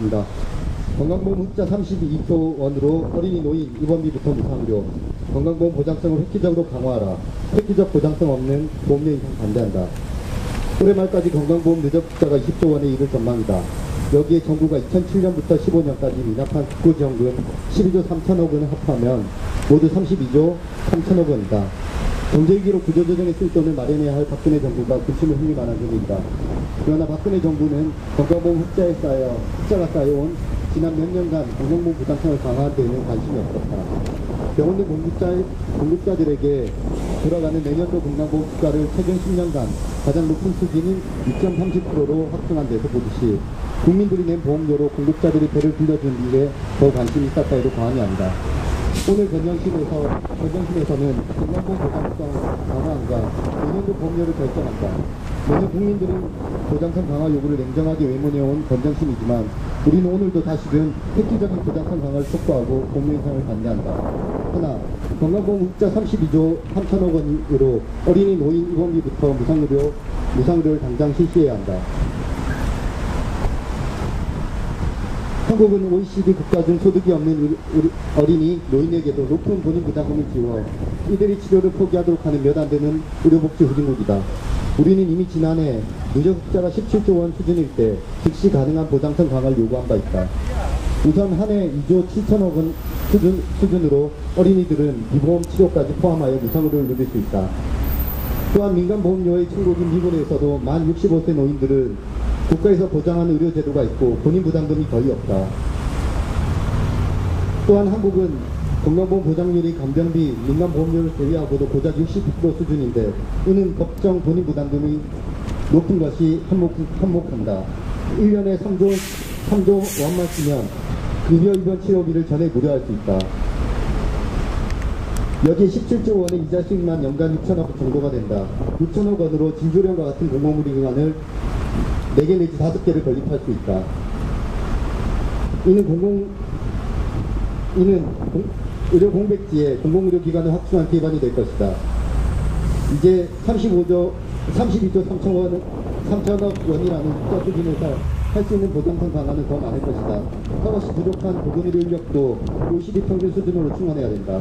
입니다. 건강보험 흑자 32조 원으로 어린이 노인 입원비부터 무상으로 건강보험 보장성을 획기적으로 강화하라. 획기적 보장성 없는 보험료 인상 반대한다. 올해 말까지 건강보험 누적 흑자가 20조 원에 이를 전망이다. 여기에 정부가 2007년부터 15년까지 미납한 국고지원금 12조 3천억 원을 합하면 모두 32조 3천억 원이다. 경제위기로 구조조정에 쓸 돈을 마련해야 할 박근혜 정부가 군침을 흘릴 만한 점이다. 그러나 박근혜 정부는 건강보험 흑자가 쌓여온 지난 몇 년간 건강보험 부담성을 강화한 데에는 관심이 없었다. 병원내 공급자들에게 돌아가는 내년도 건강보험 흑자를 최근 10년간 가장 높은 수준인 2.30%로 확정한 데서 보듯이 국민들이 낸 보험료로 공급자들이 배를 불려준 일에 더 관심이 싹다 해도 과언이 아니다. 오늘 건전실에서는 건강보험 보장성 강화안과 내년도 보험료를 결정한다. 매년 국민들이 보장성 강화 요구를 냉정하게 외면해온 건전심이지만 우리는 오늘도 다시금 획기적인 보장성 강화를 촉구하고 보험료 인상을 반대한다. 하나, 건강보험 흑자 32조 3천억 원으로 어린이 노인 입원비부터 무상의료를 당장 실시해야 한다. 한국은 OECD 국가 중 소득이 없는 어린이, 노인에게도 높은 본인 부담금을 지워 이들이 치료를 포기하도록 하는 몇 안 되는 의료복지 후진국이다. 우리는 이미 지난해 누적 흑자가 17조 원 수준일 때 즉시 가능한 보장성 강화를 요구한 바 있다. 우선 한 해 2조 7천억 원 수준으로 어린이들은 비보험 치료까지 포함하여 무상의료를 누릴 수 있다. 또한 민간보험료의 천국인 미국에서도 만 65세 노인들은 국가에서 보장하는 의료제도가 있고 본인 부담금이 거의 없다. 또한 한국은 건강보험 보장률이 간병비, 민간보험료를 제외하고도 고작 60% 수준인데 이는 법정 본인 부담금이 높은 것이 한몫한다. 1년에 3조 원만 쓰면 급여 입원 치료비를 전에 무료할 수 있다. 여기에 17조 원의 이자 수익만 연간 6천억 정도가 된다. 6천억 원으로 진조령과 같은 공공의료기관을 4개 내지 5개를 건립할 수 있다. 이는 의료 공백지에 공공의료기관을 확충한 기반이 될 것이다. 이제 32조 3천억 원이라는 숫자 수준에서 할 수 있는 보장성 강화는 더 많을 것이다. 그것이 부족한 보건의료 인력도 OECD 평균 수준으로 충원해야 된다.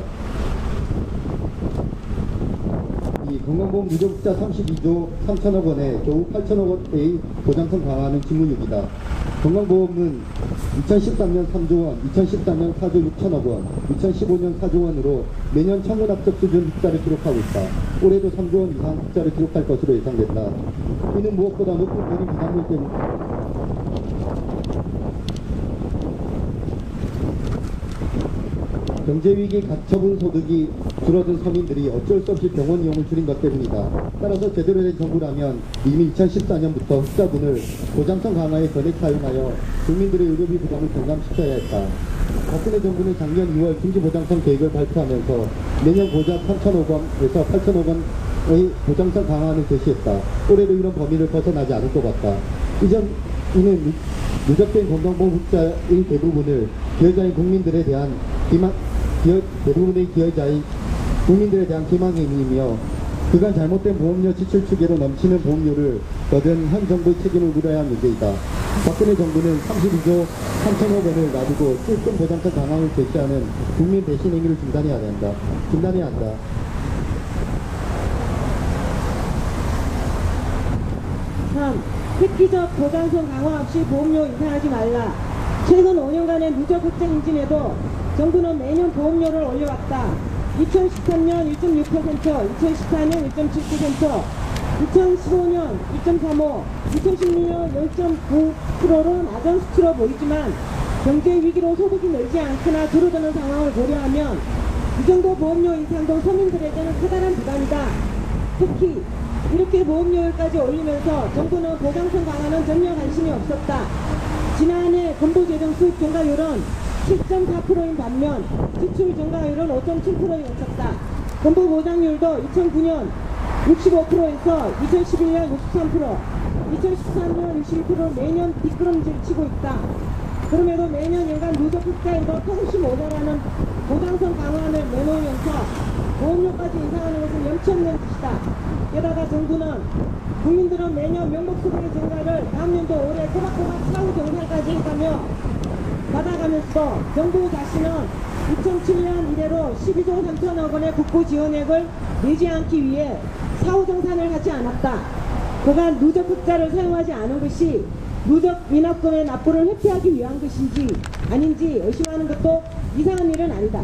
이 건강보험 누적 흑자 32조 3천억 원에 겨우 8천억 원의 보장성 강화는 직무유기다. 건강보험은 2013년 3조 원, 2014년 4조 6천억 원, 2015년 4조 원으로 매년 천문학적 수준 흑자를 기록하고 있다. 올해도 3조 원 이상 흑자를 기록할 것으로 예상된다. 이는 무엇보다 높은 본인 부담률 때문에 경제위기 가처분 소득이 줄어든 서민들이 어쩔 수 없이 병원 이용을 줄인 것 때문이다. 따라서 제대로 된 정부라면 이미 2014년부터 흑자분을 보장성 강화에 전액 사용하여 국민들의 의료비 부담을 경감시켜야 했다. 박근혜 정부는 작년 2월经济보장성 계획을 발표하면서 내년 고작 3천억 원에서 8천억 원의 보장성 강화안을 제시했다. 올해도 이런 범위를 벗어나지 않을 것 같다. 이는 누적된 건강보험 흑자의 대부분을 기여자인 국민들에 대한 국민들에 대한 기망행위이며 그간 잘못된 보험료 지출 추계로 넘치는 보험료를 거둔 현 정부의 책임을 물어야 할 문제이다. 박근혜 정부는 32조 3천억 원을 놔두고 실손 보장성 강화를 제시하는 국민 배신 행위를 중단해야 한다. 3. 획기적 보장성 강화 없이 보험료 인상하지 말라. 최근 5년간의 누적 흑자 인진에도 정부는 매년 보험료를 올려왔다. 2013년 1.6%, 2014년 1.7%, 2015년 2.35%, 2016년 0.9%로 낮은 수치로 보이지만 경제위기로 소득이 늘지 않거나 줄어드는 상황을 고려하면 이 정도 보험료 인상도 서민들에게는 커다란 부담이다. 특히 이렇게 보험료율까지 올리면서 정부는 보장성 강화는 전혀 관심이 없었다. 지난해 건보재정 수입 증가율은 7.4%인 반면 지출 증가율은 5.7%에 그쳤다. 건보 보장률도 2009년 65%에서 2011년 63%, 2013년 61% 매년 뒷걸음질 치고 있다. 그럼에도 매년 연간 누적 흑자에도 터무시 모자라는 보장성 강화안을 내놓으면서 보험료까지 인상하는 것은 염치 없는 짓이다. 게다가 정부는 국민들은 매년 명목소득의 증가를 다음 년도 올해 꼬박꼬박 사후 경상까지 했다며 받아가면서 정부 자신은 2007년 이래로 12조 3천억 원의 국고 지원액을 내지 않기 위해 사후정산을 하지 않았다. 그간 누적 흑자를 사용하지 않은 것이 누적 인업금의 납부를 회피하기 위한 것인지 아닌지 의심하는 것도 이상한 일은 아니다.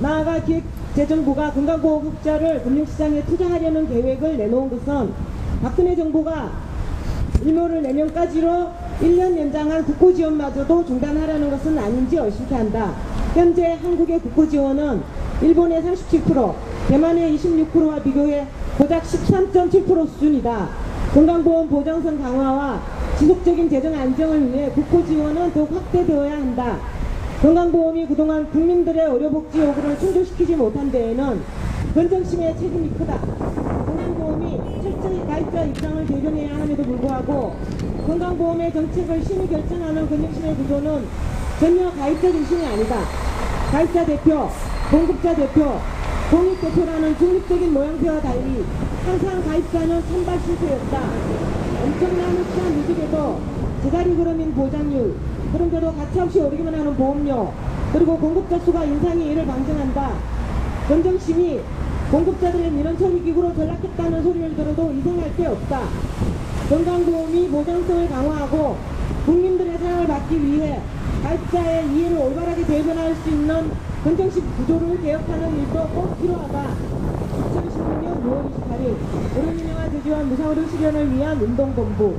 나아가 기획재정부가 건강보험 흑자를 금융시장에 투자하려는 계획을 내놓은 것은 박근혜 정부가 일몰을 내년까지로 1년 연장한 국고지원마저도 중단하라는 것은 아닌지 의심케 한다. 현재 한국의 국고지원은 일본의 37%, 대만의 26%와 비교해 고작 13.7% 수준이다. 건강보험 보장성 강화와 지속적인 재정 안정을 위해 국고지원은 더욱 확대되어야 한다. 건강보험이 그동안 국민들의 의료복지 요구를 충족시키지 못한 데에는 건정심의 책임이 크다. 건강보험이 철저히 가입자 입장을 대변해야 함에도 불구하고 건강보험의 정책을 심의 결정하는 건정심의 구조는 전혀 가입자 중심이 아니다. 가입자 대표, 공급자 대표, 공익대표라는 중립적인 모양새와 달리 항상 가입자는 선발 실패였다. 엄청난 흑자 누직에도 제자리 걸음인 보장률, 그런데도 가차없이 오르기만 하는 보험료, 그리고 공급자 수가 인상이 이를 방증한다. 건정심이 공급자들의 민원 처리 기구로 전락했다는 소리를 들어도 이상할 게 없다. 건강보험이 보장성을 강화하고 국민들의 사랑을 받기 위해 가입자의 이해를 올바르게 대변할 수 있는 건정식 구조를 개혁하는 일도 꼭 필요하다. 2016년 6월 28일 어린이와 제주와 무상의료 실현을 위한 운동본부